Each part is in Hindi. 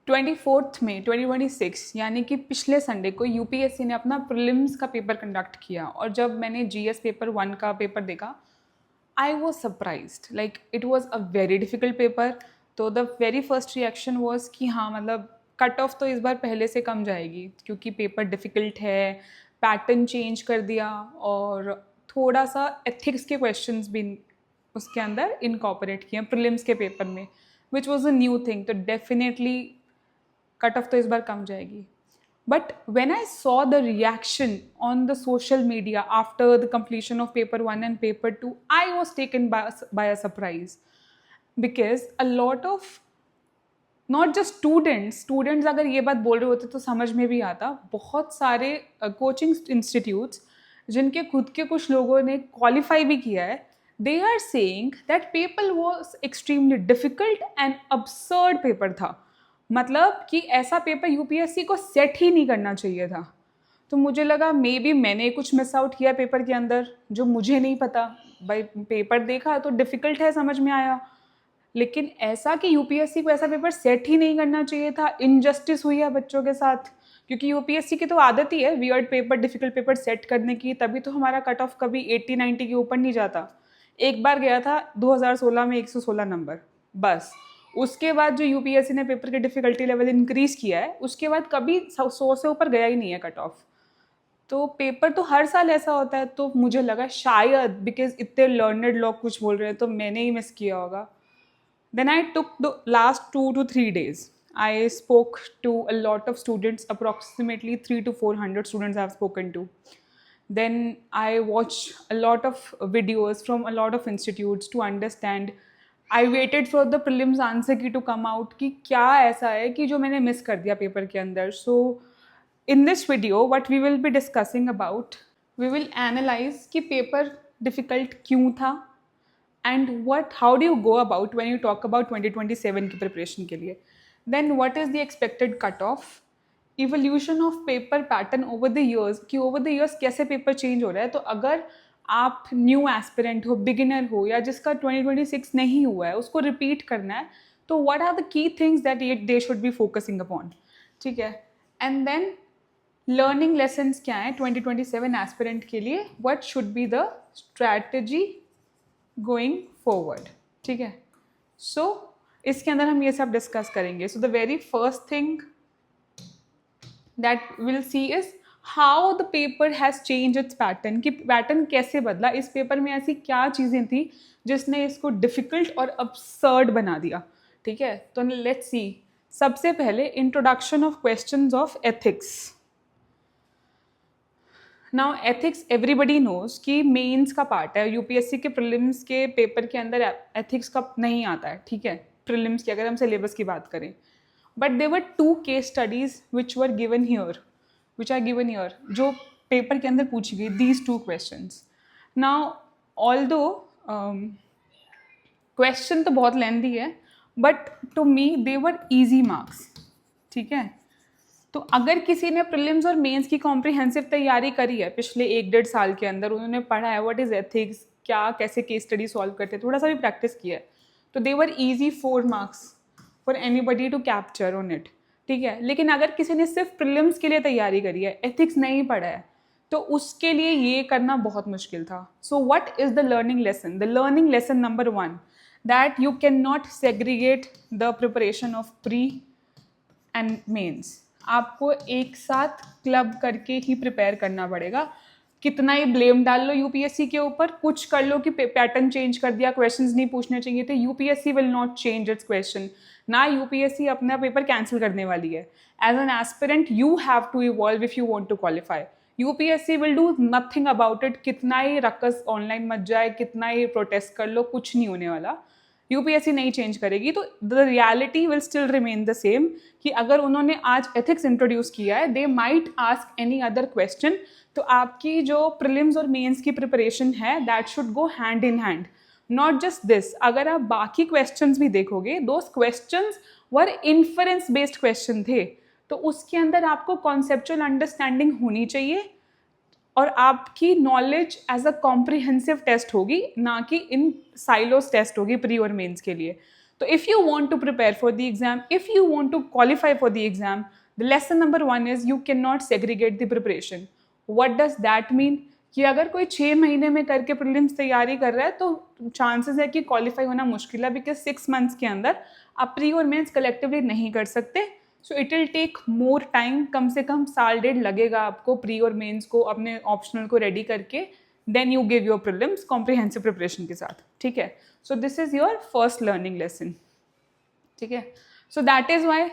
24 मई 2026 यानी कि पिछले संडे को यूपीएससी ने अपना प्रीलिम्स का पेपर कंडक्ट किया और जब मैंने जीएस पेपर 1 का पेपर देखा I was surprised like it was a very difficult paper. तो the very first reaction was कि हाँ मतलब कट ऑफ तो इस बार पहले से कम जाएगी क्योंकि पेपर डिफ़िकल्ट है, पैटर्न चेंज कर दिया और थोड़ा सा एथिक्स के क्वेश्चंस भी उसके अंदर इनकॉपरेट किए प्रीलिम्स के पेपर में, which was a new thing. तो डेफिनेटली कट ऑफ तो इस बार कम जाएगी। But when I saw the reaction on the social media after the completion of paper 1 and paper 2, I was taken by a surprise because a lot of not just students अगर ये बात बोल रहे होते तो समझ में भी आता, बहुत सारे कोचिंग इंस्टीट्यूट्स जिनके खुद के कुछ लोगों ने क्वालिफाई भी किया है, they are saying that paper was extremely difficult and absurd paper था। मतलब कि ऐसा पेपर यूपीएससी को सेट ही नहीं करना चाहिए था। तो मुझे लगा मे बी मैंने कुछ मिस आउट किया पेपर के अंदर जो मुझे नहीं पता। भाई पेपर देखा तो डिफ़िकल्ट है, समझ में आया, लेकिन ऐसा कि यूपीएससी को ऐसा पेपर सेट ही नहीं करना चाहिए था, इनजस्टिस हुई है बच्चों के साथ। क्योंकि यूपीएससी की तो आदत ही है weird paper, difficult paper set करने की, तभी तो हमारा कट ऑफ कभी 80-90 के ऊपर नहीं जाता। एक बार गया था 2016 में 116 नंबर, बस। उसके बाद जो यूपीएससी ने पेपर की डिफिकल्टी लेवल इंक्रीज किया है उसके बाद कभी 100 से ऊपर गया ही नहीं है कट ऑफ। तो पेपर तो हर साल ऐसा होता है, तो मुझे लगा शायद बिकॉज इतने लर्नड लोग कुछ बोल रहे हैं तो मैंने ही मिस किया होगा। Then I took the last 2 to 3 days. I spoke to a lot of students, approximately 300 to 400 students I've spoken to. Then I watched a lot of videos from a lot of institutes to understand. I waited for the prelims answer key to come out कि क्या ऐसा है कि जो मैंने मिस कर दिया पेपर के अंदर। So in this video what we will be discussing about, we will analyze कि पेपर डिफ़िकल्ट क्यों था and how do you go about when you talk about 2027 की preparation के लिए। then what is the expected cutoff, evolution of paper pattern over the years कि over the years कैसे पेपर चेंज हो रहा है। तो अगर आप न्यू एस्पिरेंट हो, बिगिनर हो, या जिसका 2026 नहीं हुआ है उसको रिपीट करना है, तो what are the key things that they should be focusing upon, ठीक है। and then लर्निंग लेसन्स क्या है 2027 एस्पिरेंट के लिए, what should be the strategy going forward, ठीक है। सो इसके अंदर हम ये सब डिस्कस करेंगे। So the very first thing that will see is how the paper has change it's pattern, कि पैटर्न कैसे बदला, इस पेपर में ऐसी क्या चीज़ें थी जिसने इसको डिफ़िकल्ट और अब्सर्ड बना दिया, ठीक है। तो लेट्स सी। सबसे पहले introduction of questions of ethics. Now ethics everybody knows कि मेंस का पार्ट है, यूपीएससी के प्रीलिम्स के पेपर के अंदर एथिक्स का नहीं आता है, ठीक है, प्रीलिम्स की अगर हम सिलेबस की बात करें। But there were 2 case studies which are given here, जो पेपर के अंदर पूछी गई, these 2 questions. Now although question तो बहुत लेंथी है, but to me they were easy marks, ठीक है। तो अगर किसी ने प्रीलिम्स और मेंस की कॉम्प्रिहेंसिव तैयारी करी है पिछले 1-1.5 साल के अंदर, उन्होंने पढ़ा है व्हाट इज एथिक्स, क्या कैसे केस स्टडी सॉल्व करते हैं, थोड़ा सा भी प्रैक्टिस किया है, तो they were easy 4 marks for anybody to capture on it, ठीक है। लेकिन अगर किसी ने सिर्फ प्रीलिम्स के लिए तैयारी करी है, एथिक्स नहीं पढ़ा है, तो उसके लिए ये करना बहुत मुश्किल था। So what is the learning lesson? The learning lesson number 1, that you can not segregate the preparation of pre and mains. आपको एक साथ क्लब करके ही प्रिपेयर करना पड़ेगा। कितना ही ब्लेम डाल लो यूपीएससी के ऊपर, कुछ कर लो कि पैटर्न चेंज कर दिया, क्वेश्चंस नहीं पूछने चाहिए थे, UPSC will not change its question. ना यूपीएससी अपना पेपर कैंसिल करने वाली है। As an aspirant you have to evolve if you want to qualify. UPSC will do nothing about it. कितना ही रक्कस ऑनलाइन मच जाए, कितना ही प्रोटेस्ट कर लो, कुछ नहीं होने वाला। यूपीएससी नहीं चेंज करेगी। तो the reality will still remain the same कि अगर उन्होंने आज एथिक्स इंट्रोड्यूस किया है, they might ask any other question. तो आपकी जो प्रीलिम्स और मेंस की प्रिपरेशन है, that should go hand in hand. Not just this, अगर आप बाकी क्वेश्चंस भी देखोगे, those questions were inference based question थे, तो उसके अंदर आपको कॉन्सेप्चुअल अंडरस्टैंडिंग होनी चाहिए और आपकी knowledge as a comprehensive test होगी, ना कि इन साइलोस टेस्ट होगी प्री और मेंस के लिए। तो if you want to prepare for the exam, if you want to qualify for the exam, the lesson number 1 is you cannot segregate the preparation. What does that mean? कि अगर कोई 6 महीने में करके प्रीलिम्स तैयारी कर रहा है तो चांसेस है कि क्वालिफाई होना मुश्किल है, बिकॉज 6 मंथ्स के अंदर आप प्री और मेंस कलेक्टिवली नहीं कर सकते. So it will take more time, कम से कम साल डेढ़ लगेगा आपको प्री और मेंस को अपने ऑप्शनल को रेडी करके, then you give your prelims comprehensive preparation के साथ. ठीक है, so this is your first learning lesson. ठीक है, so that is why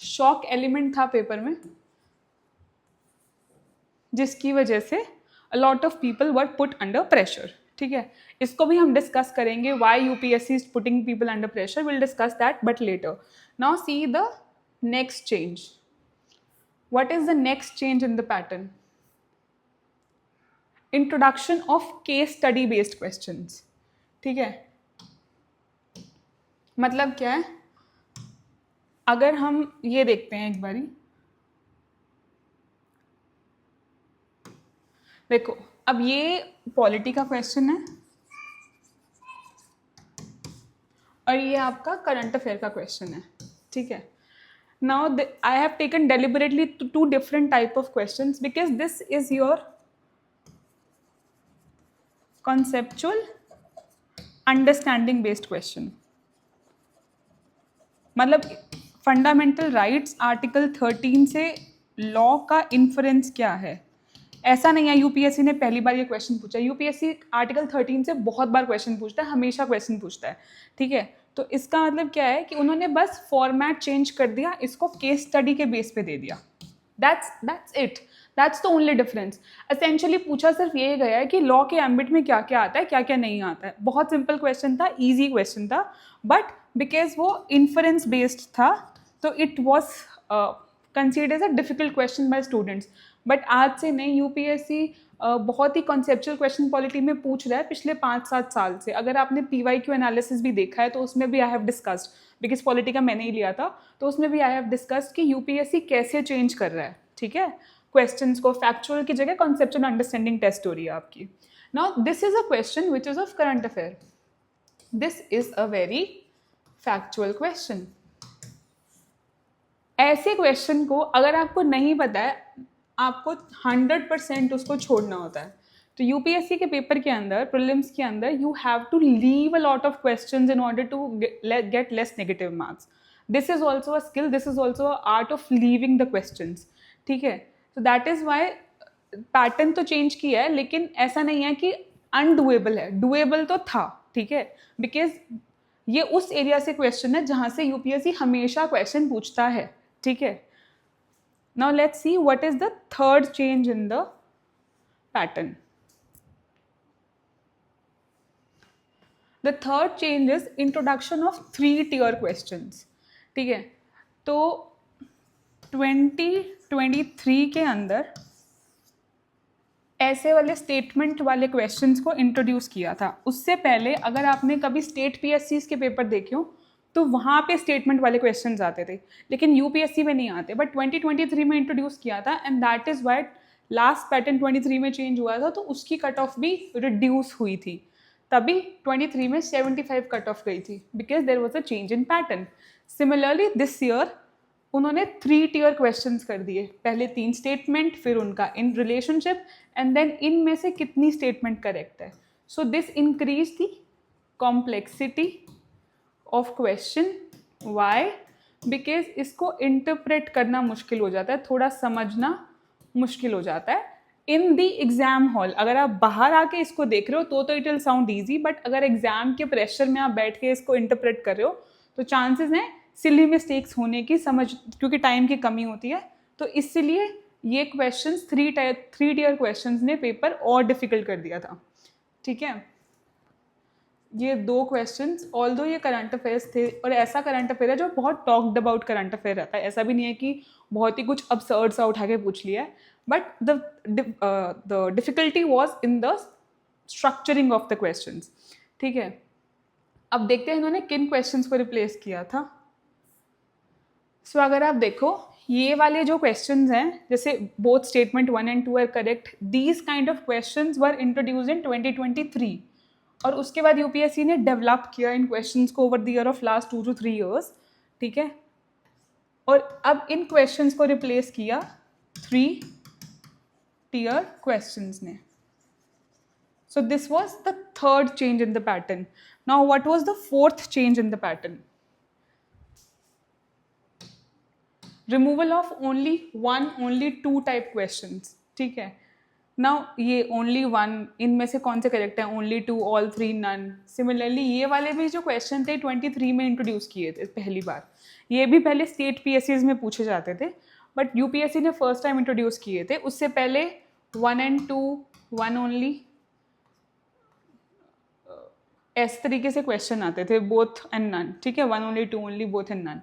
shock element था पेपर में, जिसकी वजह से a lot of people were put under pressure. ठीक है, इसको भी हम डिस्कस करेंगे, why UPSC is putting people under pressure. We'll discuss that but later. Now see the next change. What is the next change in the pattern? Introduction of case study based questions. ठीक है, मतलब क्या है, अगर हम ये देखते हैं एक बारी, देखो अब ये पॉलिटी का क्वेश्चन है और ये आपका करंट अफेयर का क्वेश्चन है. ठीक है, now I have taken deliberately two different type of questions because this is your conceptual understanding based question. मतलब फंडामेंटल राइट्स आर्टिकल 13 से लॉ का इन्फ्रेंस क्या है. ऐसा नहीं है यूपीएससी ने पहली बार ये क्वेश्चन पूछा, यूपीएससी आर्टिकल 13 से बहुत बार क्वेश्चन पूछता है, हमेशा क्वेश्चन पूछता है. ठीक है, तो इसका मतलब क्या है कि उन्होंने बस फॉर्मेट चेंज कर दिया, इसको केस स्टडी के बेस पे दे दिया. That's it, that's the only difference. Essentially पूछा सिर्फ ये गया है कि लॉ के एम्बिट में क्या क्या आता है, क्या क्या नहीं आता है. बहुत सिंपल क्वेश्चन था, ईजी क्वेश्चन था, बट बिकॉज वो इन्फरेंस बेस्ड था तो it was considered as a difficult question by students. But आज से नहीं, यूपीएससी बहुत ही कॉन्सेप्चुअल क्वेश्चन पॉलिटी में पूछ रहा है पिछले 5-7 साल से. अगर आपने पीवाईक्यू एनालिसिस भी देखा है तो उसमें भी I have discussed, because polity का मैंने ही लिया था, तो उसमें भी आई हैव डिस्कस्ड कि यूपीएससी कैसे चेंज कर रहा है. ठीक है, क्वेश्चंस को फैक्चुअल की जगह कॉन्सेप्चुअल अंडरस्टैंडिंग टेस्ट हो रही है आपकी. Now this is a question which is of current affair. This is a very factual question. ऐसे क्वेश्चन को अगर आपको नहीं पता है, आपको 100% उसको छोड़ना होता है. तो यूपीएससी के पेपर के अंदर, प्रीलिम्स के अंदर, you have to leave a lot of questions in order to get less negative marks. This is also a skill, this is also a art of leaving the questions. ठीक है, तो दैट इज वाई पैटर्न तो चेंज किया है, लेकिन ऐसा नहीं है कि अनडुएबल है, डुएबल तो था. ठीक है, बिकॉज ये उस एरिया से क्वेश्चन है जहां से यूपीएससी हमेशा क्वेश्चन पूछता है. ठीक है, now let's see what is the third change in the pattern. The third change is introduction of 3-tier questions. ठीक है, तो 2023 के अंदर ऐसे वाले स्टेटमेंट वाले क्वेश्चंस को इंट्रोड्यूस किया था. उससे पहले अगर आपने कभी स्टेट पीएससीज के पेपर देखे हो तो वहाँ पे स्टेटमेंट वाले क्वेश्चंस आते थे, लेकिन यूपीएससी में नहीं आते. बट 2023 में इंट्रोड्यूस किया था, and that is Y last pattern 23 में चेंज हुआ था, तो उसकी कट ऑफ भी रिड्यूस हुई थी. तभी 23 में 75 कट ऑफ गई थी, because there was a change in pattern. Similarly this year उन्होंने 3-tier क्वेश्चंस कर दिए. पहले 3 स्टेटमेंट, फिर उनका इन रिलेशनशिप, एंड देन इनमें से कितनी स्टेटमेंट करेक्ट है. So this increase the complexity of question. Why? Because इसको इंटरप्रेट करना मुश्किल हो जाता है, थोड़ा समझना मुश्किल हो जाता है इन द एग्जाम हॉल. अगर आप बाहर आके इसको देख रहे हो तो it will sound easy, but अगर एग्जाम के प्रेशर में आप बैठ के इसको इंटरप्रेट कर रहे हो तो चांसेस हैं सिली मिस्टेक्स होने की, समझ, क्योंकि टाइम की कमी होती है. तो इसलिए ये क्वेश्चंस 3-tier क्वेश्चंस ने पेपर और डिफिकल्ट कर दिया था. ठीक है, ये 2 क्वेश्चंस, ऑल्दो ये करंट अफेयर्स थे, और ऐसा करंट अफेयर है जो बहुत टॉक्ड अबाउट करंट अफेयर रहता है. ऐसा भी नहीं है कि बहुत ही कुछ absurd सा उठा के पूछ लिया है, but the difficulty was in the structuring of the questions. ठीक है, अब देखते हैं इन्होंने किन क्वेश्चंस को रिप्लेस किया था. सो अगर आप देखो, ये वाले जो क्वेश्चंस हैं, जैसे both statement 1 and 2 are correct, these kind of questions were introduced in 2023. और उसके बाद यूपीएससी ने डेवलप किया इन क्वेश्चंस को over the year of last 2 to 3 years, ठीक है। और अब इन क्वेश्चंस को रिप्लेस किया 3-tier क्वेश्चंस ने. So this was the third change in the pattern. Now what was the fourth change in the pattern? Removal of only two type questions. ठीक है. Now ये only one, इनमें से कौन से करेक्ट है? Only two, all three, none. Similarly ये वाले भी जो क्वेश्चन थे 23 में इंट्रोड्यूस किए थे पहली बार. ये भी पहले स्टेट पीएससीज में पूछे जाते थे, बट यूपीएससी ने फर्स्ट टाइम इंट्रोड्यूस किए थे. उससे पहले 1 and 2, 1 only, इस तरीके से क्वेश्चन आते थे, बोथ एंड नन. ठीक है, 1 only, 2 only, both and none.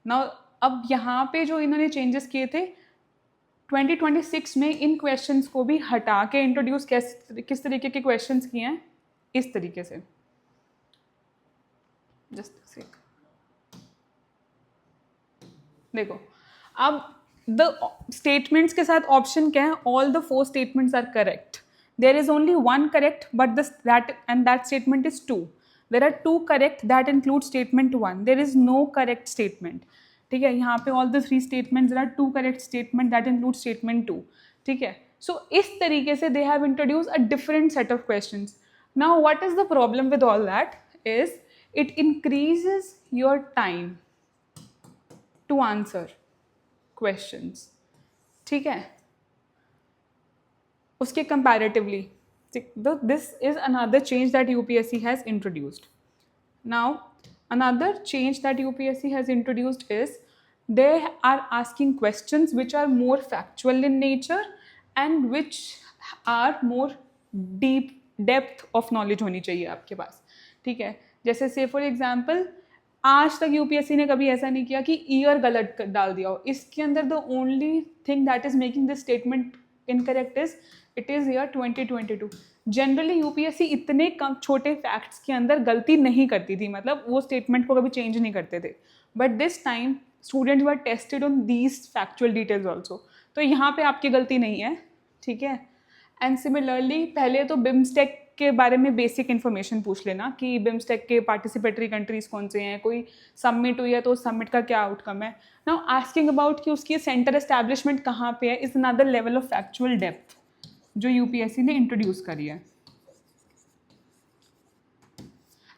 Now अब यहाँ पे जो इन्होंने चेंजेस किए थे 2026 में, इन क्वेश्चंस को भी हटा के इंट्रोड्यूस किस तरीके के क्वेश्चंस किए हैं? इस तरीके से. जस्ट सेक देखो, अब द स्टेटमेंट्स के साथ ऑप्शन क्या है? All the 4 statements are correct. There is only one correct, but that statement is 2. There are 2 correct that include statement 1. There is no correct statement. ठीक है, यहाँ पे all the 3 statements, there are 2 correct statement that include statement 2. ठीक है, so इस तरीके से they have introduced a different set of questions. Now what is the problem with all that is it increases your time to answer questions. ठीक है, उसके comparatively, this is another change that UPSC has introduced. Now another change that UPSC has introduced is they are asking questions which are more factual in nature and which are more depth of knowledge होनी चाहिए आपके पास. ठीक है, जैसे say for example, आज तक यूपीएससी ने कभी ऐसा नहीं किया कि ईयर गलत डाल दिया हो. इसके अंदर the only thing that is making this statement incorrect is it is year 2022. Generally UPSC इतने कम छोटे फैक्ट्स के अंदर गलती नहीं करती थी, मतलब वो स्टेटमेंट को कभी चेंज नहीं करते थे. But this time students were tested on these factual details also. तो यहाँ पे आपकी गलती नहीं है. ठीक है, एंड सिमिलरली पहले तो बिम्स्टेक के बारे में बेसिक इन्फॉर्मेशन पूछ लेना कि बिम्स्टेक के पार्टिसिपेटरी कंट्रीज कौन से हैं, कोई सबमिट हुई है तो उस सबमिट का क्या आउटकम है. नाउ आस्किंग अबाउट कि उसकी सेंटर एस्टैब्लिशमेंट कहाँ पे है is another level of factual depth जो यूपीएससी ने इंट्रोड्यूस करी है.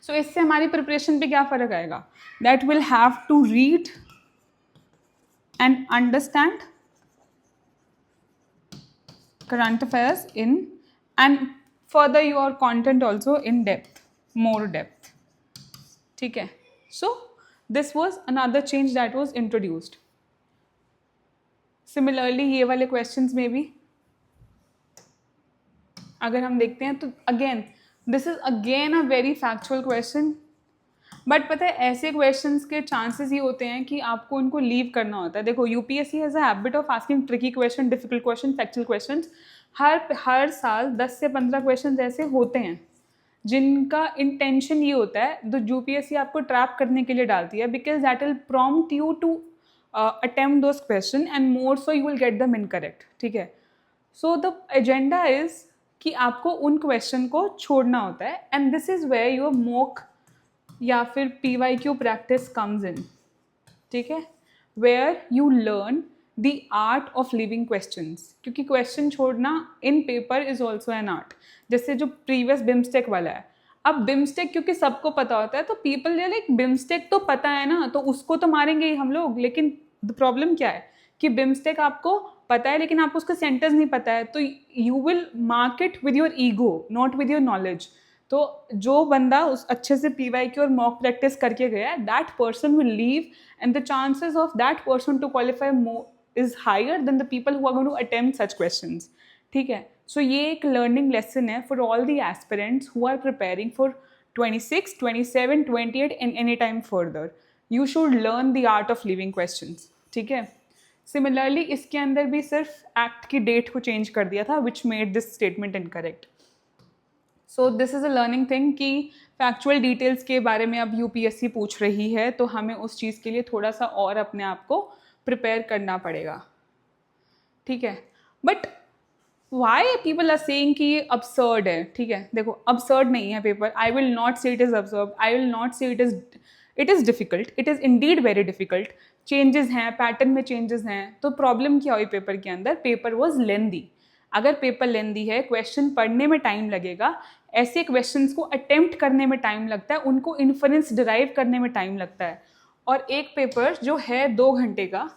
सो इससे हमारी प्रिपरेशन पे क्या फ़र्क आएगा? That will have to read and understand current affairs in and further your content also in depth, more depth. ठीक है, so this was another change that was introduced. Similarly ये वाले questions में भी अगर हम देखते हैं तो again this is again a very factual question. But पता है ऐसे क्वेश्चंस के चांसेस ये होते हैं कि आपको उनको लीव करना होता है. देखो UPSC has a habit of asking tricky question, difficult question, factual questions. हर साल 10 से 15 क्वेश्चंस ऐसे होते हैं जिनका इंटेंशन ये होता है, तो यूपीएससी आपको ट्रैप करने के लिए डालती है, because that will prompt you to attempt those question and more so you will get them incorrect. ठीक है, सो द एजेंडा इज कि आपको उन क्वेश्चन को छोड़ना होता है, and this is where your mock या फिर PYQ प्रैक्टिस कम्स इन. ठीक है, where you learn the art of living questions, क्योंकि क्वेश्चन छोड़ना in paper is also an art. जैसे जो प्रीवियस बिम्स्टेक वाला है, अब बिम्स्टेक क्योंकि सबको पता होता है तो पीपल लाइक बिम्स्टेक तो पता है ना, तो उसको तो मारेंगे ही हम लोग. लेकिन द प्रॉब्लम क्या है कि बिम्स्टेक आपको पता है लेकिन आपको उसका सेंटेंस नहीं पता है, तो you will mark it with your ego, not with your knowledge. तो जो बंदा उस अच्छे से PYQ और मॉक प्रैक्टिस करके गया है, that person will leave and the chances of that person to qualify is higher than the people who are going to attempt such questions. ठीक है, सो ये एक लर्निंग लेसन है for all the aspirants who are preparing for 26, 27, 28 and any time further. You should learn the art of living questions. ठीक है, सिमिलरली इसके अंदर भी सिर्फ एक्ट की डेट को चेंज कर दिया था which made this statement incorrect. So this is a learning thing कि फैक्चुअल डिटेल्स के बारे में अब यूपीएससी पूछ रही है, तो हमें उस चीज़ के लिए थोड़ा सा और अपने आप को प्रिपेयर करना पड़ेगा. ठीक है, but why people are saying कि ये absurd है, ठीक है, देखो absurd नहीं है पेपर, I will not say it is absurd, I will not say it is difficult, it is indeed very difficult, changes हैं, पैटर्न में चेंजेस हैं। तो प्रॉब्लम क्या हुई पेपर के अंदर, पेपर वॉज लेंदी। अगर पेपर लेंदी है, क्वेश्चन पढ़ने में टाइम लगेगा, ऐसे क्वेश्चंस को अटेम्प्ट करने में टाइम लगता है, उनको इन्फरेंस डिराइव करने में टाइम लगता है। और एक पेपर जो है 2 घंटे का,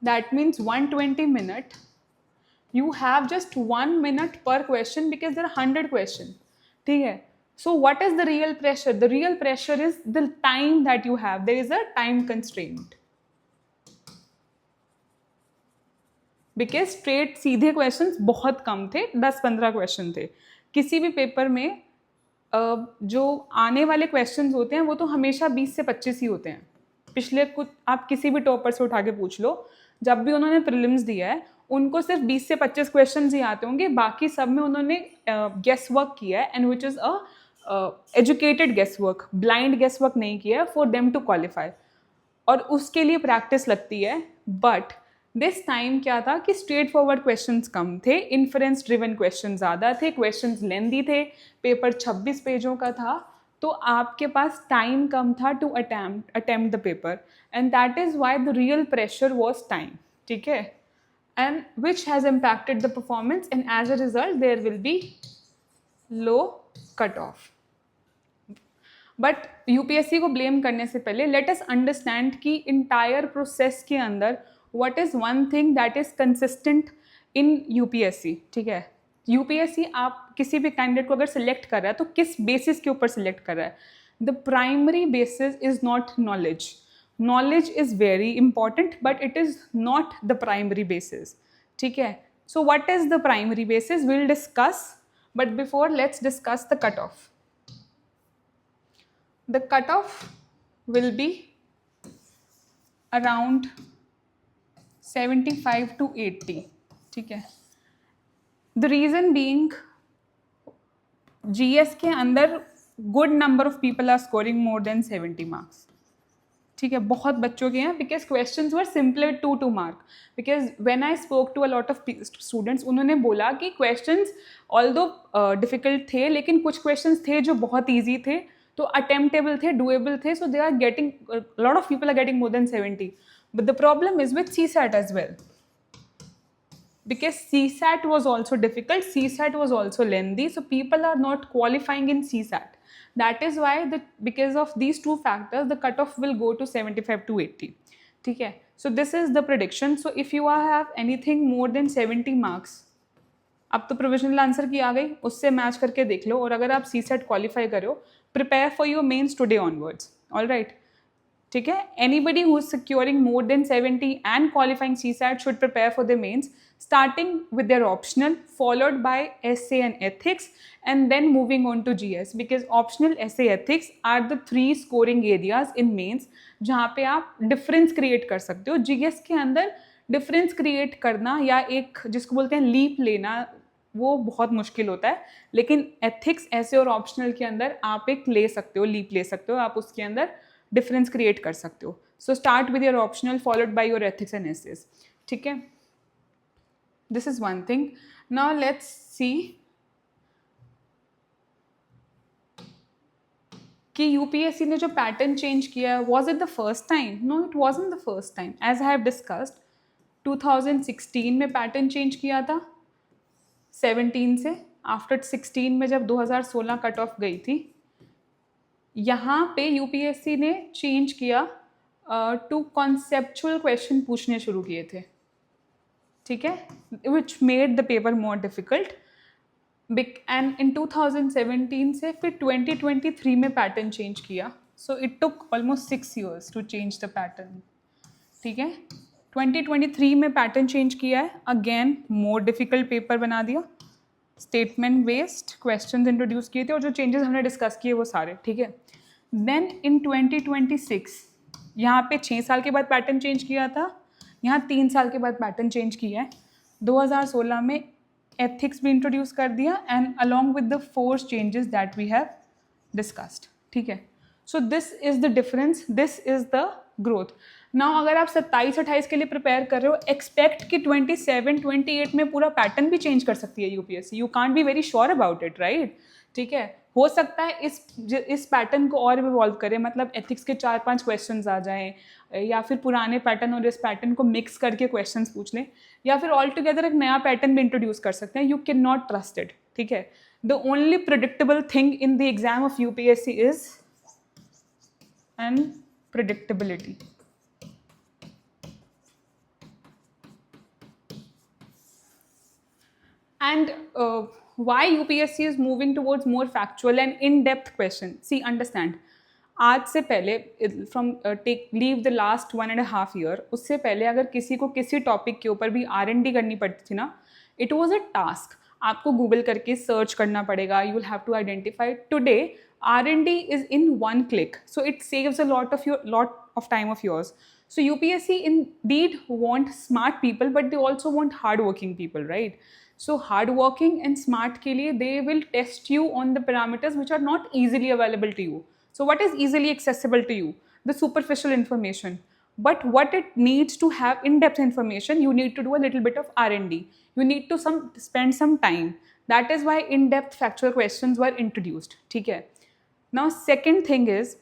that means 120 minute, you have just 1 minute per question because there are 100 questions, ठीक है। So what is the real pressure? The real pressure is the time that you have. There is a time constraint. Because straight सीधे questions बहुत कम थे, 10-15 क्वेश्चन थे। किसी भी पेपर में जो आने वाले क्वेश्चंस होते हैं वो तो हमेशा 20 से 25 ही होते हैं। पिछले कुछ आप किसी भी टॉपर से उठा के पूछ लो, जब भी उन्होंने प्रीलिम्स दिया है उनको सिर्फ 20 से 25 क्वेश्चंस ही आते होंगे, बाकी सब में उन्होंने गेस वर्क किया है, and which is a educated guess work, blind guess work नहीं किया है फॉर देम टू क्वालिफाई, और उसके लिए प्रैक्टिस लगती है। बट दिस टाइम क्या था कि स्ट्रेट फॉरवर्ड क्वेश्चंस कम थे, इन्फ्रेंस ड्रिवन क्वेश्चन ज़्यादा थे, क्वेश्चंस लेंदी थे, पेपर 26 पेजों का था, तो आपके पास टाइम कम था to attempt the paper, and that is why the real pressure was time, ठीक है, and which has impacted the performance, and as a result there will be low cut off. But UPSC को ब्लेम करने से पहले लेट अस अंडरस्टैंड कि इंटायर प्रोसेस के अंदर what is one thing that is consistent in UPSC, ठीक है। यूपीएससी आप किसी भी कैंडिडेट को अगर सिलेक्ट कर रहा है तो किस बेसिस के ऊपर सिलेक्ट कर रहा है? The primary basis is not knowledge, knowledge is very important but it is not the primary basis, ठीक है। So what is the primary basis will discuss, but before let's discuss the cut off. The cutoff will be around 75 to 80, ठीक है। The reason being GS के अंदर good number of people are scoring more than 70 marks, ठीक है, बहुत बच्चों के हैं, because questions were simple 2 mark. Because when I spoke to a lot of students, उन्होंने बोला कि क्वेश्चंस ऑल्दो डिफिकल्ट थे, लेकिन कुछ क्वेश्चंस थे जो बहुत ईजी थे, तो अटेम्प्टेबल थे, डूएबल थे, so they are getting, lot of people are getting more than 70। But the problem is with CSAT as well, because CSAT was also difficult, CSAT was also lengthy, so people are not qualifying in CSAT. That is why because of these two factors, the cutoff will go to 75 to 80. ठीक है, so this is the prediction. So if you have anything more than 70 marks, अब तो प्रोविजनल आंसर की आ गई, उससे मैच करके देख लो, और अगर आप CSAT क्वालिफाई करो, prepare for your mains today onwards, all right, ठीक है। Anybody who is securing more than 70 and qualifying CSAT should prepare for the mains, starting with their optional, followed by essay and ethics, and then moving on to GS, because optional, essay, ethics are the 3 scoring areas in mains जहाँ पे आप डिफरेंस क्रिएट कर सकते हो। GS के अंदर डिफरेंस क्रिएट करना या एक जिसको बोलते हैं लीप लेना, वो बहुत मुश्किल होता है, लेकिन एथिक्स, ऐसे और ऑप्शनल के अंदर आप एक ले सकते हो, लीप ले सकते हो, आप उसके अंदर डिफरेंस क्रिएट कर सकते हो। So start with your optional followed by your ethics and essays, ठीक है। This is one thing. Now let's see कि यूपीएससी ने जो पैटर्न चेंज किया है, was it the first time? No, it wasn't the first time. As I have discussed, 2016 में पैटर्न चेंज किया था 17 से, आफ्टर 16 में जब 2016 कट ऑफ गई थी, यहाँ पे यूपीएससी ने चेंज किया टू कॉन्सेप्चुअल क्वेश्चन पूछने शुरू किए थे, ठीक है, which made the paper more difficult. And in 2017 से फिर 2023 में पैटर्न चेंज किया, so it took almost 6 years to change the pattern, ठीक है। 2023 में पैटर्न चेंज किया है, अगेन मोर डिफिकल्ट पेपर बना दिया, स्टेटमेंट बेस्ड क्वेश्चन इंट्रोड्यूस किए थे, और जो चेंजेस हमने डिस्कस किए वो सारे, ठीक है। देन इन 2026 यहाँ पे 6 साल के बाद पैटर्न चेंज किया था, यहाँ 3 साल के बाद पैटर्न चेंज किया है। 2016 में एथिक्स भी इंट्रोड्यूस कर दिया, and along with the 4 changes that we have discussed, ठीक है। So this is the difference, this is the growth. ना अगर आप 27-28 के लिए प्रिपेयर कर रहे हो, एक्सपेक्ट कि 27-28 में पूरा पैटर्न भी चेंज कर सकती है UPSC. You can't be very sure about it, right? ठीक है, हो सकता है इस पैटर्न को और इवॉल्व करें, मतलब एथिक्स के 4-5 क्वेश्चंस आ जाएं, या फिर पुराने पैटर्न और इस पैटर्न को मिक्स करके क्वेश्चंस पूछ लें, या फिर ऑल टुगेदर एक नया पैटर्न भी इंट्रोड्यूस कर सकते हैं. You can not trust it. ठीक है, the only predictable thing in the exam of UPSC is unpredictability. And why UPSC is moving towards more factual and in-depth question? See, understand. आज से पहले from take leave the last 1.5 year, उससे पहले अगर किसी को किसी टॉपिक के ऊपर भी R&D करनी पड़ती थी ना, इट वॉज अ टास्क. आपको गूगल करके सर्च करना पड़ेगा. You will have to identify. Today R&D is in one click, so it saves a lot of time of yours. So UPSC indeed want smart people, but they also want hardworking people, right? So hardworking and smart के लिए they will test you on the parameters which are not easily available to you. So what is easily accessible to you? The superficial information. But what it needs to have in-depth information, you need to do a little bit of R&D. You need to spend some time. That is why in-depth factual questions were introduced. ठीक है. Now second thing is,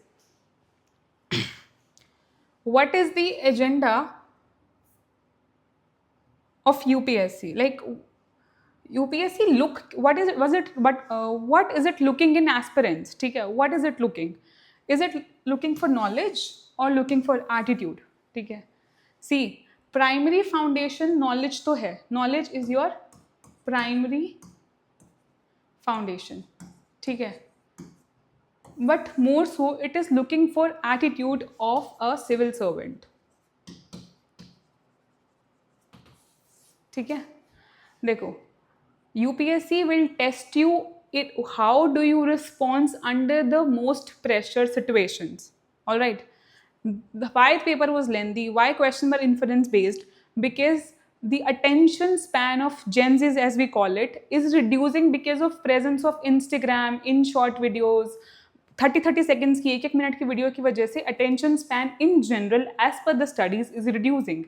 what is the agenda of UPSC? Like, UPSC what is it looking in aspirants? ठीक है, what is it looking? Is it looking for knowledge or looking for attitude? ठीक है. See, primary foundation knowledge तो है. Knowledge is your primary foundation. ठीक है. But more so, it is looking for attitude of a civil servant. ठीक है. देखो, UPSC will test you how do you respond under the most pressure situations. All right. Why the paper was lengthy? Why questions were inference based? Because the attention span of Gen Z, as we call it, is reducing because of presence of Instagram, in short videos, 30 seconds की एक मिनट की वीडियो की वजह से attention span in general as per the studies is reducing.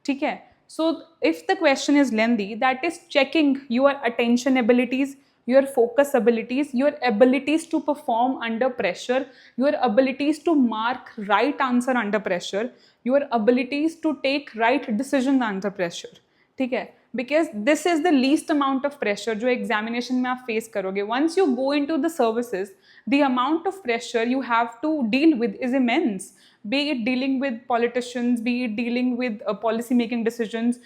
ठीक है. So if the question is lengthy, that is checking your attention abilities, your focus abilities, your abilities to perform under pressure, your abilities to mark right answer under pressure, your abilities to take right decisions under pressure. ठीक है. Because this is the least amount of pressure जो examination में आप face करोगे. Once you go into the services, the amount of pressure you have to deal with is immense. Be it dealing with politicians, be it dealing with policy making decisions.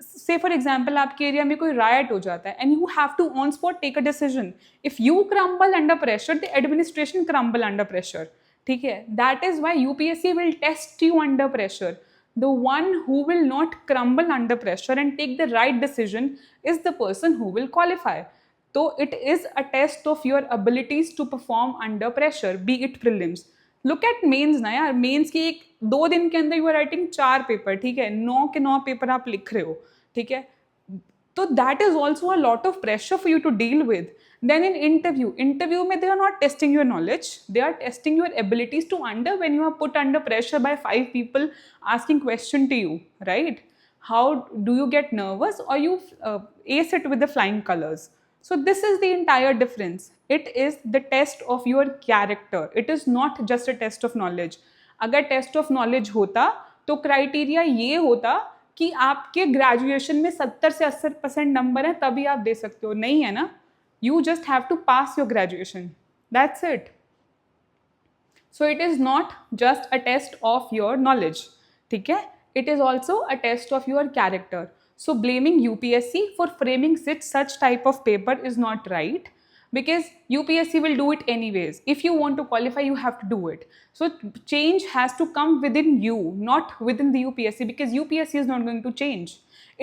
Say for example, आपके एरिया में कोई riot हो जाता है and you have to on spot take a decision. If you crumble under pressure, the administration crumble under pressure. ठीक है. That is why UPSC will test you under pressure. The one who will not crumble under pressure and take the right decision is the person who will qualify. So it is a test of your abilities to perform under pressure, be it prelims. Look at mains ना यार. मेन्स की 2 दिन के अंदर यू आर राइटिंग 4 पेपर. ठीक है, 9 के 9 पेपर आप लिख रहे हो. ठीक है, तो that is also a lot of pressure for you to deal with. Then in interview में they are not testing your knowledge, they are testing your abilities to under when you are put under pressure by 5 people asking question to you, right? How do you get nervous or you ace it with the flying colors? So this is the entire difference. It is the test of your character. It is not just a test of knowledge. अगर test of knowledge होता तो क्राइटेरिया ये होता कि आपके ग्रेजुएशन में 70 से 80% नंबर है तभी आप दे सकते हो. नहीं है ना. You just have to pass your graduation. That's it. So it is not just a test of your knowledge. ठीक है. It is also a test of your character. So blaming UPSC for framing such type of paper is not right, because UPSC will do it anyways. If you want to qualify, you have to do it. So change has to come within you, not within the UPSC, because UPSC is not going to change.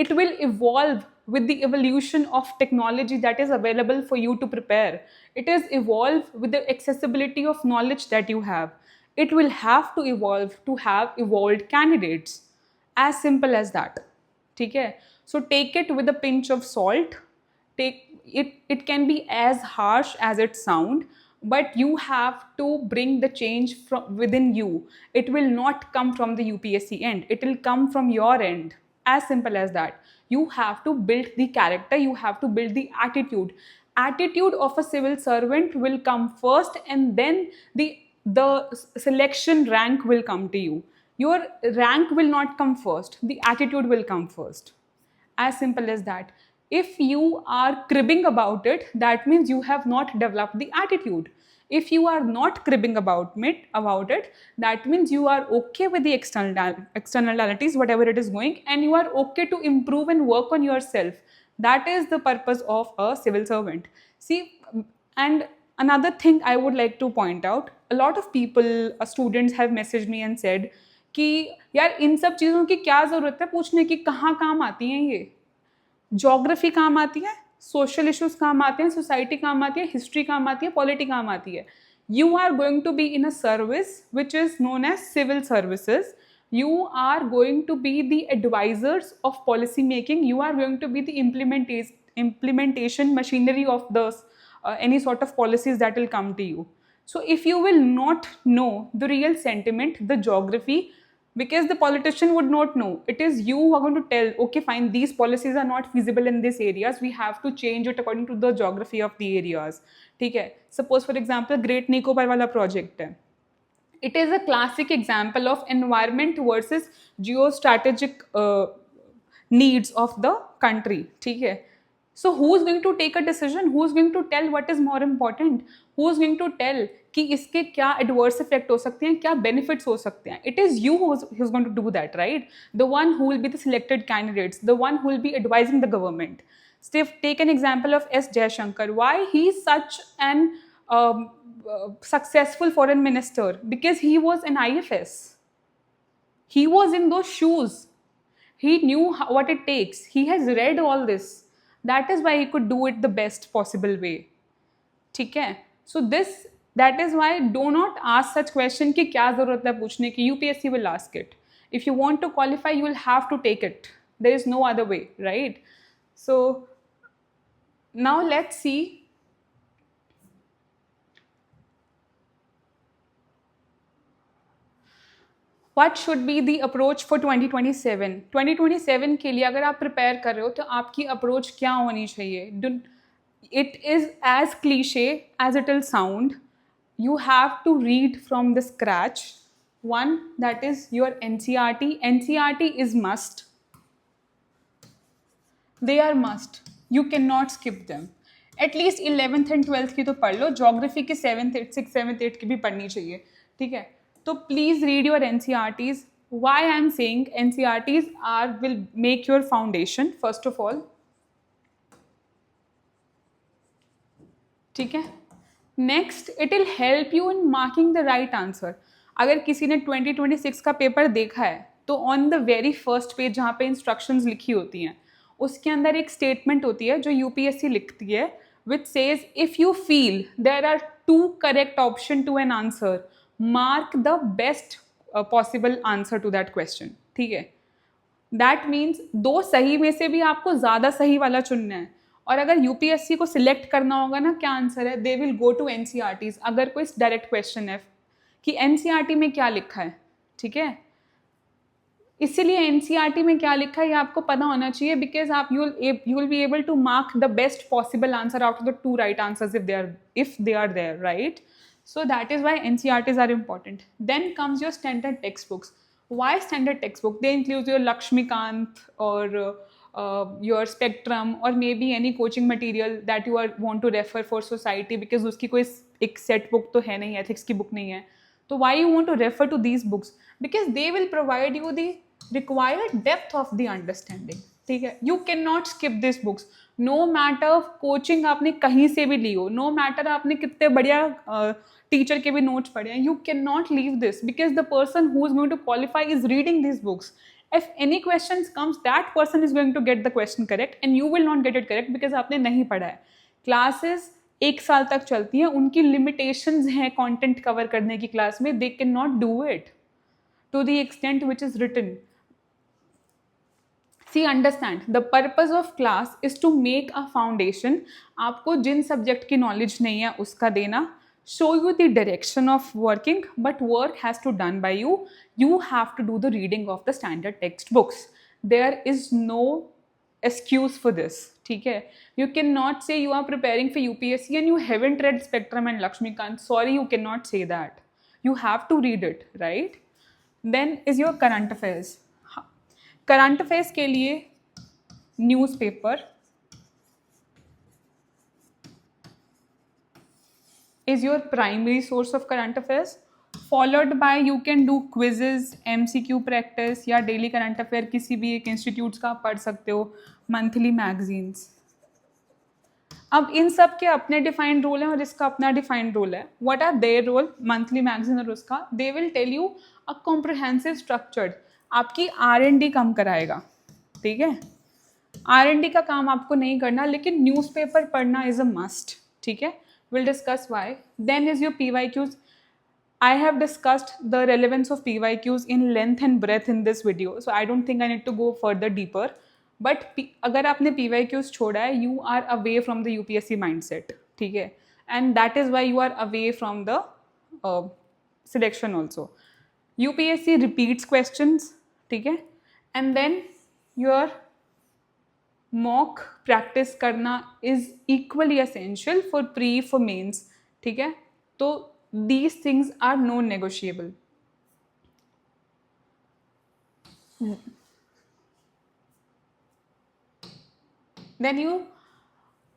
It will evolve with the evolution of technology that is available for you to prepare. It is evolve with the accessibility of knowledge that you have. It will have to evolve to have evolved candidates. As simple as that. ठीक है. So take it with a pinch of salt. It can be as harsh as it sound, but you have to bring the change from within you. It will not come from the UPSC end, it will come from your end. As simple as that. You have to build the character, you have to build the attitude of a civil servant will come first, and then the selection rank will come to you. Your rank will not come first, the attitude will come first. As simple as that. If you are cribbing about it, that means you have not developed the attitude. If you are not cribbing about it, that means you are okay with the externalities, whatever it is going, and you are okay to improve and work on yourself. That is the purpose of a civil servant. See, and another thing I would like to point out, a lot of people, students have messaged me and said कि यार इन सब चीज़ों की क्या ज़रूरत है पूछने की, कहाँ काम आती हैं ये? ज्योग्राफी काम आती है, सोशल इश्यूज काम आते हैं, सोसाइटी काम आती है, हिस्ट्री काम आती है, पॉलिटी काम आती है. You are going to be in a service which is known as civil services. You are going to be the advisors of policy making. You are going to be the implementation machinery of the any sort of policies that will come to you. So if you will not know the real sentiment, the geography, because the politician would not know, it is you who are going to tell, okay fine, these policies are not feasible in these areas, we have to change it according to the geography of the areas. ठीक है, suppose for example Great Nicobar वाला project है, it is a classic example of environment versus geostrategic needs of the country. ठीक है, so who is going to take a decision, who is going to tell what is more important, who is going to tell कि इसके क्या adverse effect हो सकते हैं, क्या benefits हो सकते हैं? It is you who is going to do that, right? The one who will be the selected candidates, the one who will be advising the government. Steve, take an example of S. Jaishankar. Why he is such an successful foreign minister? Because he was an IFS. He was in those shoes. He knew what it takes. He has read all this. That is why he could do it the best possible way. ठीक है? So that is why do not ask such question कि क्या ज़रूरत है पूछने की. UPSC will ask it. If you want to qualify, you will have to take it. There is no other way, right? So now let's see what should be the approach for 2027. 2027 के लिए अगर आप prepare कर रहे हो तो आपकी approach क्या होनी चाहिए? It is as cliche as it will sound. You have to read from the scratch. One, that is your NCERT. NCERT is must. They are must. You cannot skip them. At least 11th and 12th की तो पढ़ लो. Geography की 7th, 8th, 6th, 7th, 8th की भी पढ़नी चाहिए. ठीक है? तो please read your NCERTs. Why I am saying NCERTs will make your foundation first of all. ठीक है? Next, it will help you in marking the right answer. अगर किसी ने 2026 का पेपर देखा है तो on the very first page जहाँ पे इंस्ट्रक्शंस लिखी होती हैं उसके अंदर एक स्टेटमेंट होती है जो यूपीएससी लिखती है which says if you feel there are 2 correct option to an answer, mark the best possible answer to that question. ठीक है, दैट मीन्स 2 सही में से भी आपको ज़्यादा सही वाला चुनना है. और अगर यूपीएससी को सिलेक्ट करना होगा ना क्या आंसर है, they will go to NCERTs. अगर कोई डायरेक्ट क्वेश्चन है कि एनसीईआरटी में क्या लिखा है, ठीक है, इसीलिए एनसीईआरटी में क्या लिखा है ये आपको पता होना चाहिए. बिकॉज आप you will be able to mark the best possible answer out of the 2 right answers if they are there, right? So that is why NCERTs are important. Then comes your standard textbooks. Why standard textbook? They include your Lakshmikant or your Spectrum or maybe any coaching material that you want to refer for society, because उसकी कोई एक set book तो है नहीं, ethics की book नहीं है. तो why you want to refer to these books? Because they will provide you the required depth of the understanding. ठीक है, you cannot skip these books. No matter coaching आपने कहीं से भी ली हो, no matter आपने कितने बढ़िया टीचर के भी नोट्स पढ़े हैं, you cannot leave this because the person who is going to qualify is reading these books. If any questions comes, that person is going to get the question correct and you will not get it correct because आपने नहीं पढ़ा है. Classes 1 साल तक चलती हैं, उनकी limitations हैं content cover करने की क्लास में. They cannot do it to the extent which is written. See, understand, the purpose of class is to make a foundation. आपको जिन सब्जेक्ट की नॉलेज नहीं है उसका देना, show you the direction of working, but work has to done by you. You have to do the reading of the standard textbooks. There is no excuse for this. ठीक है, you cannot say you are preparing for UPSC and you haven't read Spectrum and Lakshmikant. Sorry, you cannot say that. You have to read it, right? Then is your current affairs. Current affairs के लिए newspaper is your primary source of current affairs, followed by you can do quizzes, MCQ practice या daily current affair किसी भी एक इंस्टीट्यूट्स का आप पढ़ सकते हो, मंथली मैगजीन्स. अब इन सब के अपने डिफाइंड रोल हैं और इसका अपना डिफाइंड रोल है. What are their role, monthly magazine और उसका, they will tell you a comprehensive structured, आपकी R&D कम कराएगा. ठीक है, R&D का काम आपको नहीं करना, लेकिन न्यूज़पेपर पढ़ना इज अ मस्ट. ठीक है, we'll discuss why. Then is your PYQs. I have discussed the relevance of PYQs in length and breadth in this video, so I don't think I need to go further deeper. But अगर आपने PYQs छोड़ा है, you are away from the UPSC mindset. ठीक है, and that is why you are away from the selection also. UPSC repeats questions. ठीक है, and then your mock practice करना is equally essential for pre for mains. ठीक है, तो these things are non negotiable. Then you,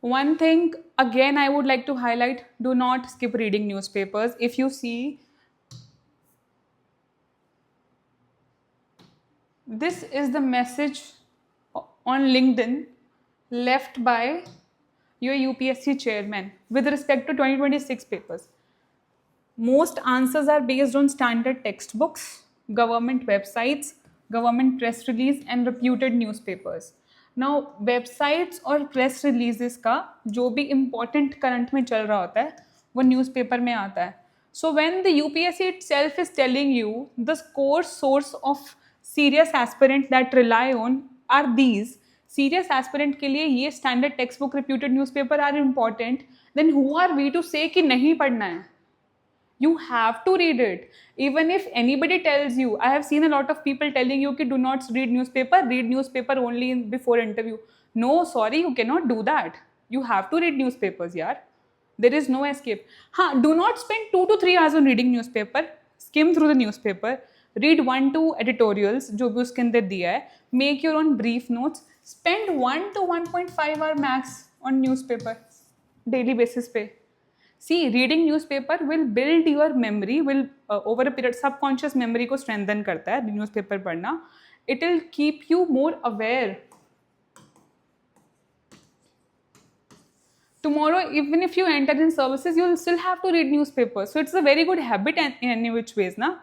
one thing again I would like to highlight, do not skip reading newspapers. If you see, this is the message on LinkedIn left by your UPSC chairman with respect to 2026 papers. Most answers are based on standard textbooks, government websites, government press release and reputed newspapers. Now websites और press releases का जो भी important current में चल रहा होता है वो newspaper में आता है. So when the UPSC itself is telling you the core source of serious aspirant that rely on are these, serious aspirant के लिए ये standard textbook reputed newspaper are important, then who are we to say कि नहीं पढ़ना है? You have to read it. Even if anybody tells you, I have seen a lot of people telling you कि do not read newspaper only before interview. No, sorry, you cannot do that. You have to read newspapers, यार. There is no escape. हाँ, do not spend 2 to 3 hours on reading newspaper. Skim through the newspaper. Read 1-2 editorials जो भी उसके अंदर दिया है. Make your own brief notes. Spend 1 to 1.5 hour max on newspaper daily basis पे. See, reading newspaper will build your memory, will over a period subconscious memory को strengthen करता है newspaper पढ़ना. It will keep you more aware. Tomorrow, even if you enter in services, you will still have to read newspapers. So it's a very good habit in any which ways ना.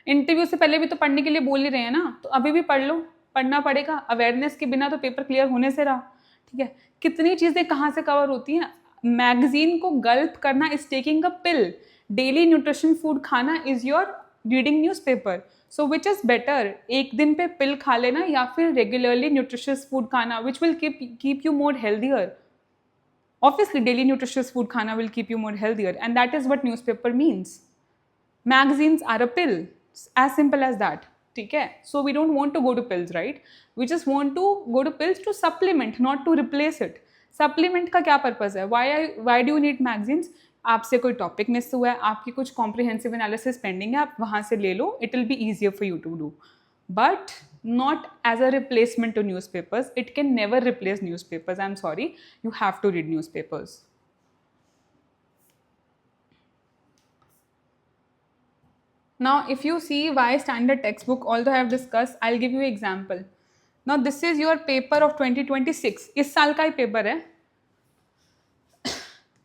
इंटरव्यू से पहले भी तो पढ़ने के लिए बोल ही रहे हैं ना, तो अभी भी पढ़ लो, पढ़ना पड़ेगा. अवेयरनेस के बिना तो पेपर क्लियर होने से रहा. ठीक है, कितनी चीज़ें कहाँ से कवर होती हैं. मैगजीन को गल्प करना is taking a pill. Daily nutrition food खाना is your reading newspaper. So which is better, एक दिन पे पिल खा लेना या फिर रेगुलरली न्यूट्रिशियस फूड खाना, which will keep you more healthier. Obviously, daily nutritious food khana will keep you more healthier, and that is what newspaper means. Magazines are a pill, as simple as that. ठीक है, so we don't want to go to pills, right? We just want to go to pills to supplement, not to replace it. Supplement का क्या purpose है? Why do you need magazines? आपसे कोई topic miss हुआ है, आपकी कुछ comprehensive analysis pending है, आप वहाँ से ले लो. It will be easier for you to do. But not as a replacement to newspapers. It can never replace newspapers. I'm sorry. You have to read newspapers. Now, if you see why standard textbook, although I have discussed, I'll give you an example. Now, this is your paper of 2026. इस साल का ही paper है.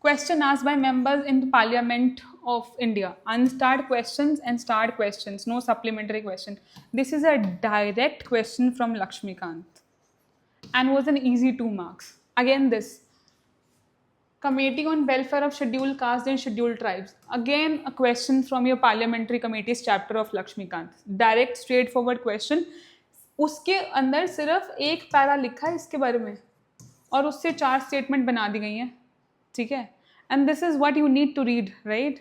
Question asked by members in the Parliament of India. Unstarred questions and starred questions. No supplementary question. This is a direct question from Lakshmikant and was an easy 2 marks. Again this. Committee on Welfare of Scheduled Castes and Scheduled Tribes. Again a question from your Parliamentary Committee's chapter of Lakshmikant. Direct straightforward question. उसके अंदर सिर्फ एक पैरा लिखा है इसके बारे में और उससे 4 स्टेटमेंट बना दी गई हैं. ठीक है, and this is what you need to read, right?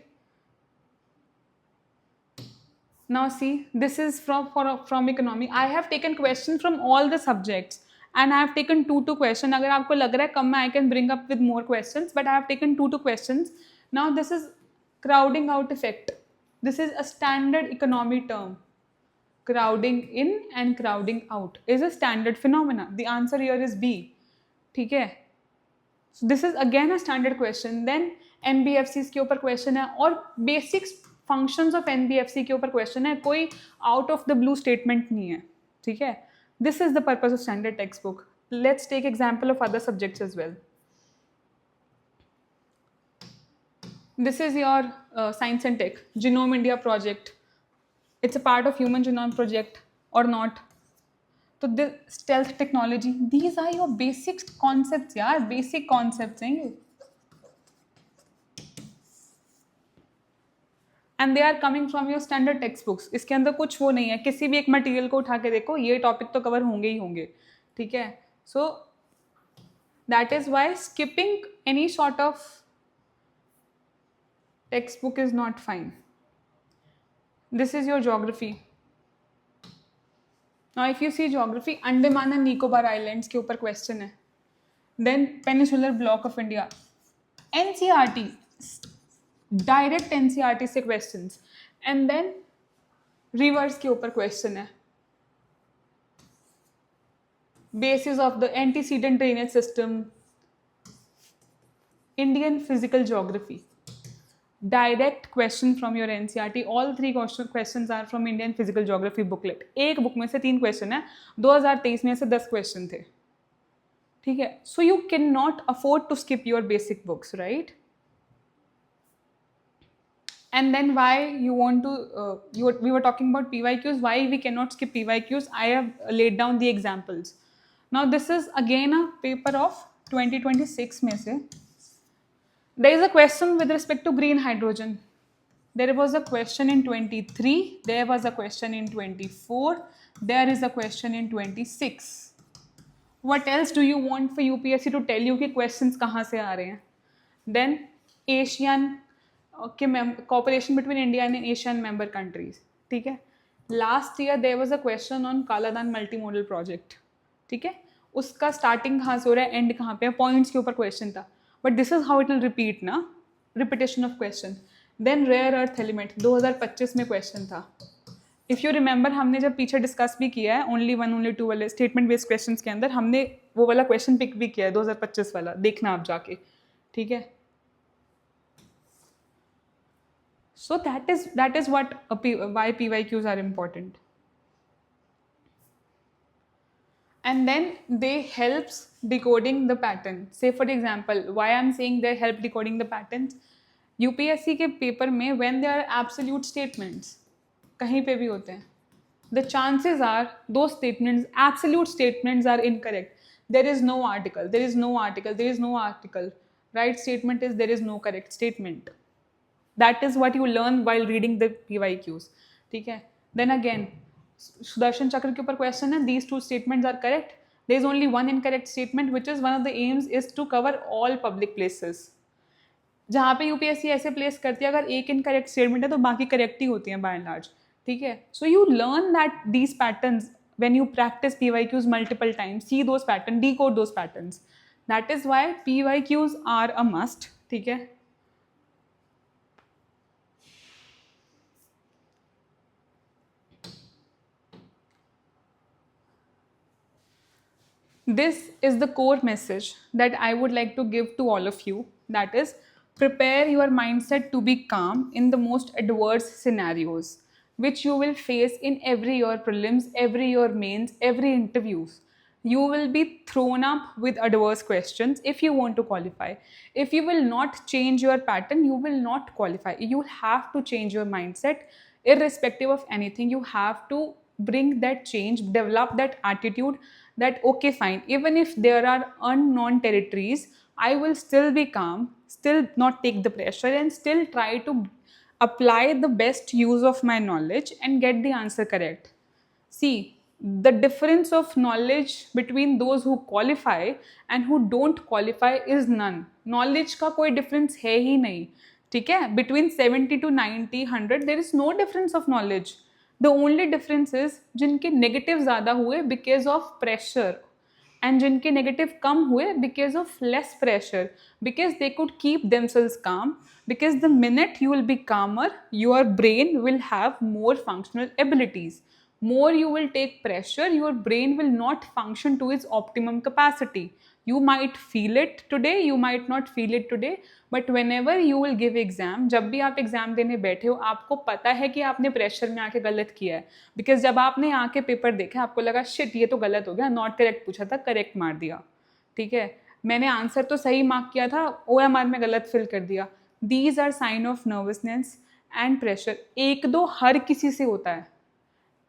Now see, this is from economy. I have taken questions from all the subjects and I have taken two question. अगर आपको लग रहा है कम में I can bring up with more questions, but I have taken two questions. Now this is crowding out effect. This is a standard economy term. Crowding in and crowding out is a standard phenomena. The answer here is B. ठीक है? So this is again a standard question. Then NBFCs के ऊपर question है और basics functions of NBFC के ऊपर question है, कोई out of the blue statement नहीं है, ठीक है? This is the purpose of standard textbook. Let's take example of other subjects as well. This is your science and tech, Genome India project. It's a part of Human Genome Project or not. So this stealth technology, these are your basic concepts, यार, basic concepts हैं ये. And they are coming from your standard textbooks. इसके अंदर कुछ वो नहीं है, किसी भी एक मटेरियल को उठा के देखो, ये टॉपिक तो कवर होंगे ही होंगे, ठीक है? So that is why skipping any sort of textbook is not fine. This is your geography. Now if you see geography, Andaman and Nicobar Islands के ऊपर question है. Then Peninsular Block of India. NCERT, direct NCERT से questions. And then rivers के ऊपर question है. Basis of the antecedent drainage system. Indian physical geography. Direct question from your NCERT. All three questions are from Indian Physical Geography booklet. एक बुक में से 3 क्वेश्चन है, 2023 में से 10 क्वेश्चन थे, ठीक है? So you cannot afford to skip your basic books, right? And then why you want to, we were talking about PYQs, why we cannot skip PYQs. I have laid down the examples. Now this is again a paper of 2026 में से. There is a question with respect to green hydrogen. There was a question in 23, there was a question in 24, there is a question in 26. What else do you want for UPSC to tell you कि questions कहाँ से आ रहे हैं? Then ASEAN cooperation between India and ASEAN member countries, ठीक है? Last year there was a question on Kaladan multimodal project, ठीक है? उसका starting कहाँ से हो रहा है, end कहाँ पे है, points के ऊपर question था. But this is how it will repeat ना, repetition of question. Then rare earth element 2025 में question था. If you remember, हमने जब पीछे डिस्कस भी किया है only 1 only 2 वाले स्टेटमेंट बेस्ड क्वेश्चंस के अंदर, हमने वो वाला क्वेश्चन पिक भी किया है 2025 वाला, देखना आप जाके, ठीक है? So that is what why PYQs are important. And then they helps decoding the pattern. Say for example, why I'm saying they help decoding the patterns. UPSC के पेपर में when there are absolute statements, कहीं पे भी होते हैं, the chances are those statements, absolute statements are incorrect. There is no article, there is no article, there is no article. Right statement is there is no correct statement. That is what you learn while reading the PYQs, ठीक है? Then again, Sudarshan Chakra के ऊपर question है, these two statements are correct. There is only one incorrect statement, which is one of the aims is to cover all public places. जहाँ पे UPSC ऐसे प्लेस करती है, अगर एक इनकरेक्ट स्टेटमेंट है तो बाकी करेक्ट ही होती हैं बाय एंड लार्ज, ठीक है? So you learn that these patterns when you practice PYQs multiple times, see those patterns, decode those patterns. That is why PYQs are a must, ठीक है? This is the core message that I would like to give to all of you. That is, prepare your mindset to be calm in the most adverse scenarios, which you will face in every year prelims, every year mains, every interviews. You will be thrown up with adverse questions if you want to qualify. If you will not change your pattern, you will not qualify. You have to change your mindset irrespective of anything. You have to bring that change, develop that attitude that okay fine, even if there are unknown territories, I will still be calm, still not take the pressure, and still try to apply the best use of my knowledge and get the answer correct. See, the difference of knowledge between those who qualify and who don't qualify is none. Knowledge का कोई difference है ही नहीं, ठीक है? Between 70 to 90, 100, there is no difference of knowledge. The only difference is जिनके नेगेटिव ज़्यादा हुए बिकॉज ऑफ प्रेशर and जिनके नेगेटिव कम हुए because of less pressure, because they could keep themselves calm, because the minute you will be calmer, your brain will have more functional abilities. More you will take pressure, your brain will not function to its optimum capacity. You might feel it today, you might not feel it today, but whenever you will give exam, जब भी आप एग्जाम देने बैठे हो आपको पता है कि आपने प्रेशर में आके गलत किया है, बिकॉज जब आपने आके पेपर देखा आपको लगा शिट ये तो गलत हो गया, नॉट करेक्ट पूछा था करेक्ट मार दिया, ठीक है, मैंने आंसर तो सही मार्क किया था, OMR में गलत फिल कर दिया. These are sign of nervousness and pressure. एक दो हर किसी से होता है,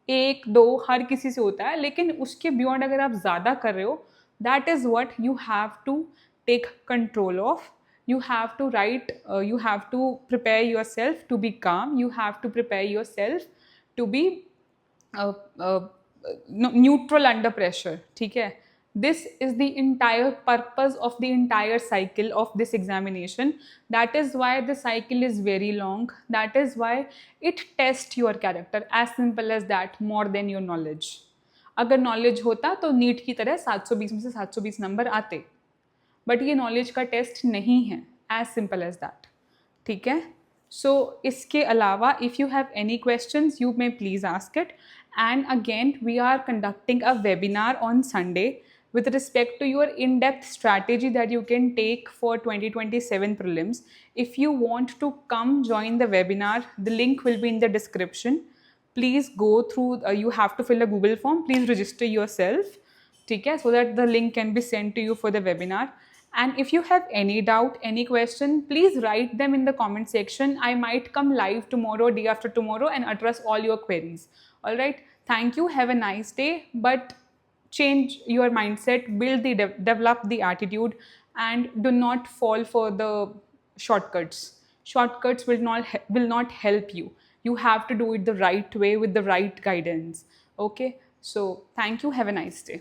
एक दो हर किसी से होता है, लेकिन उसके बियॉन्ड अगर आप ज़्यादा कर रहे हो, that is what you have to take control of. You have to write, you have to prepare yourself to be calm, you have to prepare yourself to be neutral under pressure, ठीक है. This is the entire purpose of the entire cycle of this examination. That is why the cycle is very long, that is why it tests your character, as simple as that, more than your knowledge. अगर नॉलेज होता तो नीट की तरह 720 में से 720 नंबर आते, बट ये नॉलेज का टेस्ट नहीं है, एज सिंपल एज दैट, ठीक है. सो इसके अलावा if you have any questions you may please ask it. And again we are conducting a webinar on Sunday with respect to your in-depth strategy that you can take for 2027 prelims. If you want to come join the webinar, the link will be in the description. Please go through, you have to fill a Google form, please register yourself, okay, so that the link can be sent to you for the webinar. And if you have any doubt, any question, please write them in the comment section. I might come live tomorrow, day after tomorrow, and address all your queries. All right, thank you, have a nice day. But change your mindset, build the develop the attitude, and do not fall for the shortcuts. Shortcuts will not help you. You have to do it the right way with the right guidance. Okay, so thank you, have a nice day.